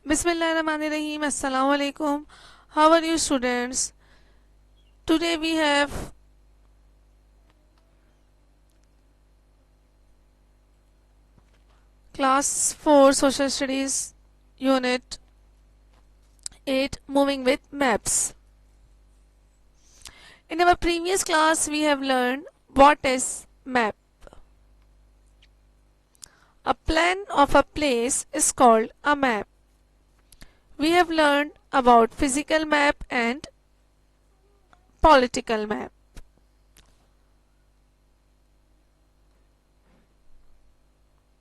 Bismillahirrahmanirrahim. Assalamu alaikum. How are you, students? Today we have class 4 social studies unit 8 moving with maps. In our previous class we have learned what is map. A plan of a place is called a map. We have learned about physical map and political map.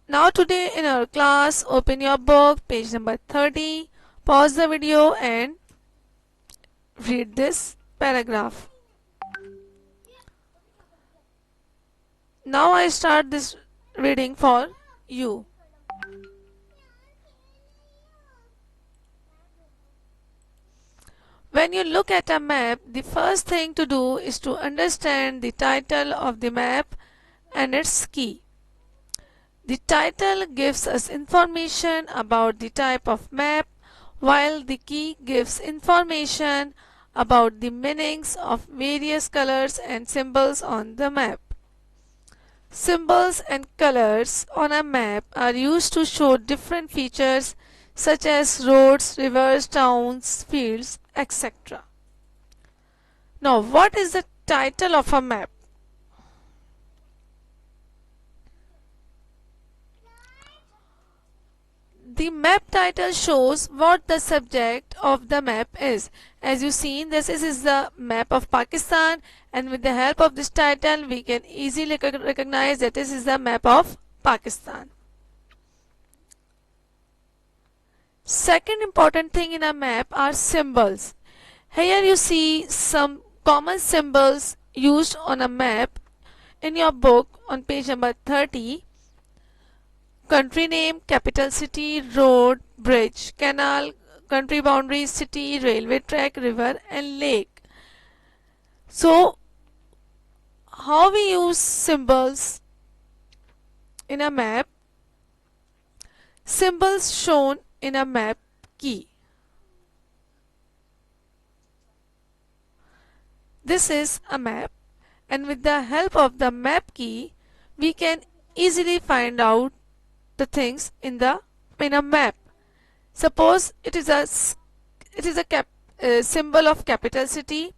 Now today in our class, open your book, page number 30, pause the video and read this paragraph. Now I start this reading for you. When you look at a map, the first thing to do is to understand the title of the map and its key. The title gives us information about the type of map, while the key gives information about the meanings of various colors and symbols on the map. Symbols and colors on a map are used to show different features such as roads, rivers, towns, fields, etc. Now, what is the title of a map? The map title shows what the subject of the map is. As you seen, this is the map of Pakistan, and with the help of this title we can easily recognize that this is the map of Pakistan. Second important thing in a map are symbols. Here you see some common symbols used on a map in your book on page number 30. Country name, capital city, road, bridge, canal, country boundary, city, railway track, river and lake. So, how we use symbols in a map? Symbols shown in a map key. This is a map, and with the help of the map key we can easily find out the things in a map. Suppose it is a symbol of capital city,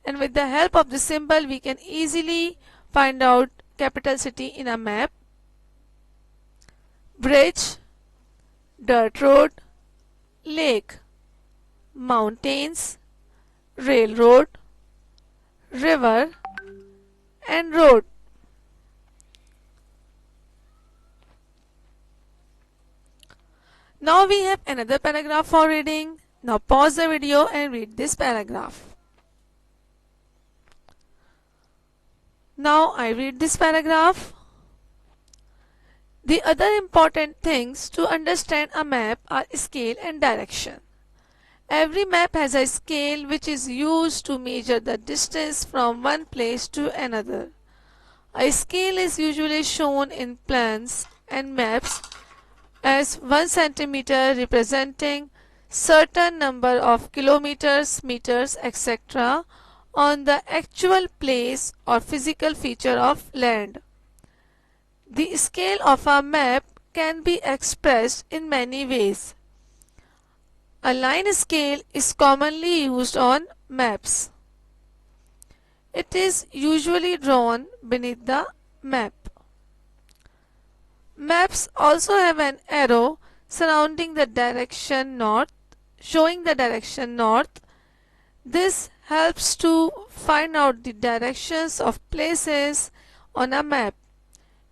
and with the help of the symbol we can easily find out capital city in a map. Bridge, dirt road, lake, mountains, railroad, river and road. Now we have another paragraph for reading. Now pause the video and read this paragraph. Now I read this paragraph. The other important things to understand a map are scale and direction. Every map has a scale which is used to measure the distance from one place to another. A scale is usually shown in plans and maps as 1 centimeter representing certain number of kilometers, meters, etc. on the actual place or physical feature of land. The scale of a map can be expressed in many ways. A line scale is commonly used on maps. It is usually drawn beneath the map. Maps also have an arrow surrounding the direction north, showing the direction north. This helps to find out the directions of places on a map.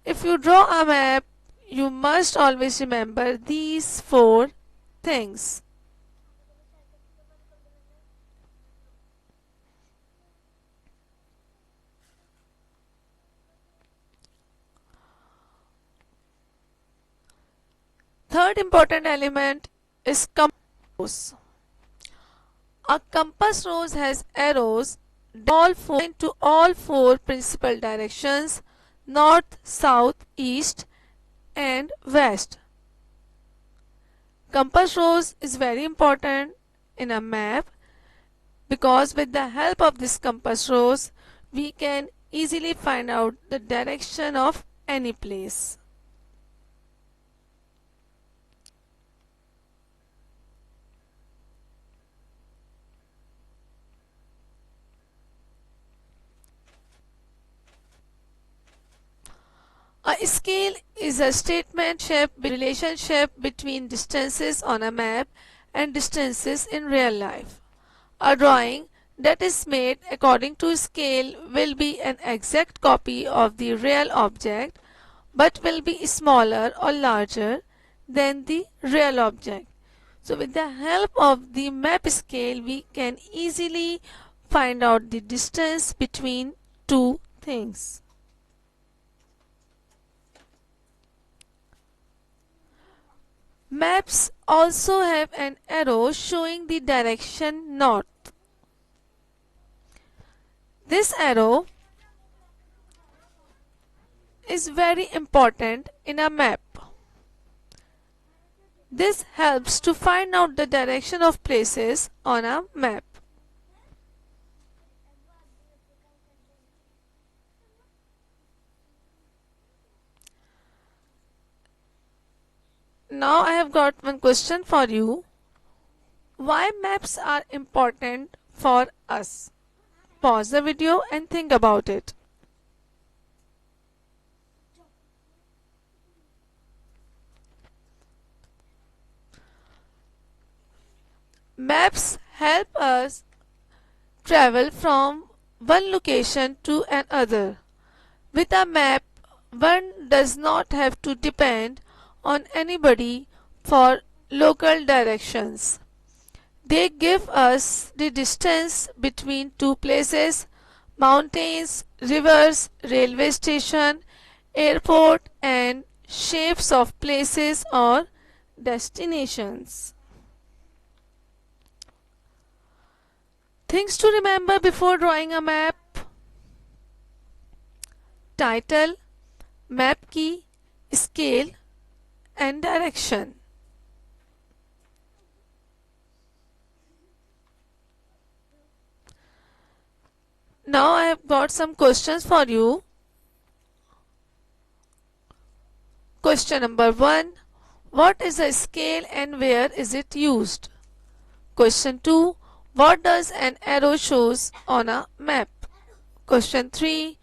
If you draw a map, you must always remember these 4 things. Third important element is compass. A compass rose has arrows to all 4 principal directions: north, south, east and west. Compass rose is very important in a map because with the help of this compass rose we can easily find out the direction of any place. A scale is a relationship between distances on a map and distances in real life. A drawing that is made according to scale will be an exact copy of the real object but will be smaller or larger than the real object. So with the help of the map scale we can easily find out the distance between two things. Maps also have an arrow showing the direction north. This arrow is very important in a map. This helps to find out the direction of places on a map. Now I have got one question for you. Why maps are important for us? Pause the video and think about it. Maps help us travel from one location to another. With a map, one does not have to depend on anybody for local directions. They give us the distance between two places, mountains, rivers, railway station, airport, and shapes of places or destinations. Things to remember before drawing a map: title, map key, scale, and direction. Now I have got some questions for you. Question number 1. What is a scale and where is it used? Question 2. What does an arrow shows on a map? Question 3.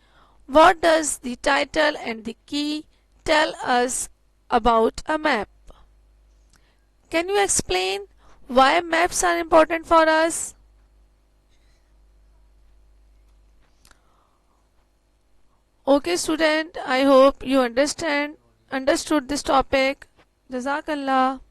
What does the title and the key tell us about a map? Can you explain why maps are important for us? Okay student, I hope you understood this topic. Jazakallah.